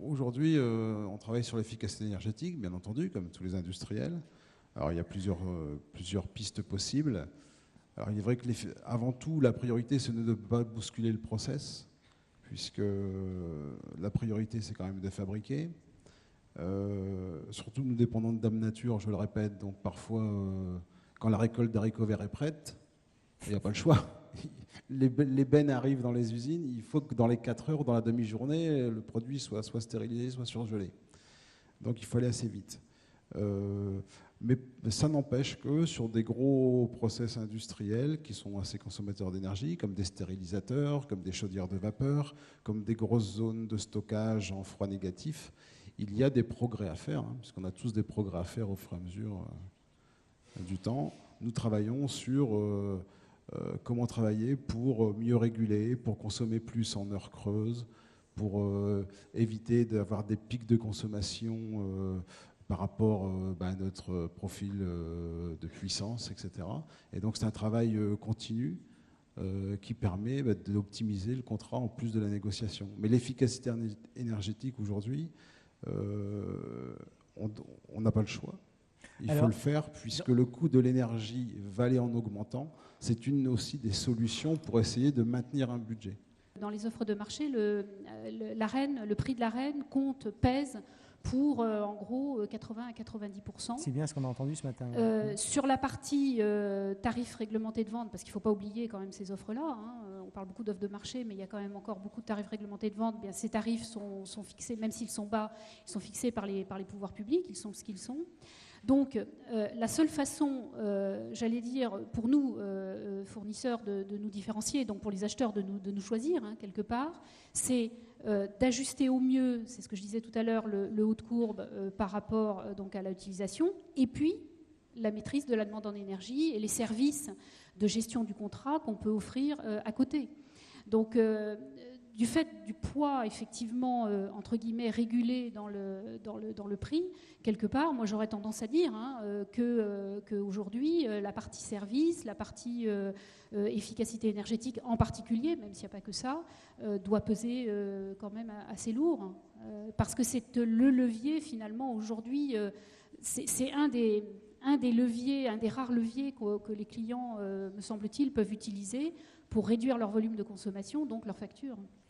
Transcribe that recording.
aujourd'hui, on travaille sur l'efficacité énergétique, bien entendu, comme tous les industriels. Alors il y a plusieurs pistes possibles. Alors il est vrai que avant tout, la priorité, c'est de ne pas bousculer le process, puisque la priorité, c'est quand même de fabriquer. Surtout nous dépendons de Dame Nature, je le répète, donc parfois, quand la récolte d'haricots verts est prête, il n'y a pas le choix. Les bennes arrivent dans les usines, il faut que dans les 4 heures, dans la demi-journée, le produit soit stérilisé, soit surgelé. Donc il faut aller assez vite. Mais ça n'empêche que sur des gros process industriels qui sont assez consommateurs d'énergie, comme des stérilisateurs, comme des chaudières de vapeur, comme des grosses zones de stockage en froid négatif, il y a des progrès à faire, hein, puisqu'on a tous des progrès à faire au fur et à mesure du temps. Nous travaillons sur comment travailler pour mieux réguler, pour consommer plus en heures creuses, pour éviter d'avoir des pics de consommation par rapport à notre profil de puissance, etc. Et donc c'est un travail continu qui permet d'optimiser le contrat en plus de la négociation. Mais l'efficacité énergétique aujourd'hui, on n'a pas le choix. Il faut le faire puisque le coût de l'énergie va aller en augmentant. C'est une aussi des solutions pour essayer de maintenir un budget. Dans les offres de marché, le prix de l'Arenh pèse pour en gros 80 à 90%. C'est bien ce qu'on a entendu ce matin. Sur la partie tarifs réglementés de vente, parce qu'il ne faut pas oublier quand même ces offres-là, hein, on parle beaucoup d'offres de marché, mais il y a quand même encore beaucoup de tarifs réglementés de vente. Bien, ces tarifs sont fixés, même s'ils sont bas, ils sont fixés par les pouvoirs publics, ils sont ce qu'ils sont. Donc la seule façon, j'allais dire, pour nous, fournisseurs, de nous différencier, donc pour les acheteurs de nous choisir, hein, quelque part, c'est d'ajuster au mieux, c'est ce que je disais tout à l'heure, le haut de courbe par rapport donc à l'utilisation, et puis la maîtrise de la demande en énergie et les services de gestion du contrat qu'on peut offrir à côté. Donc du fait du poids effectivement entre guillemets régulé dans le prix, quelque part, moi j'aurais tendance à dire que aujourd'hui la partie service, la partie efficacité énergétique en particulier, même s'il n'y a pas que ça, doit peser quand même assez lourd, parce que c'est le levier finalement aujourd'hui, c'est un des leviers, un des rares leviers que les clients, me semble-t-il, peuvent utiliser pour réduire leur volume de consommation, donc leur facture.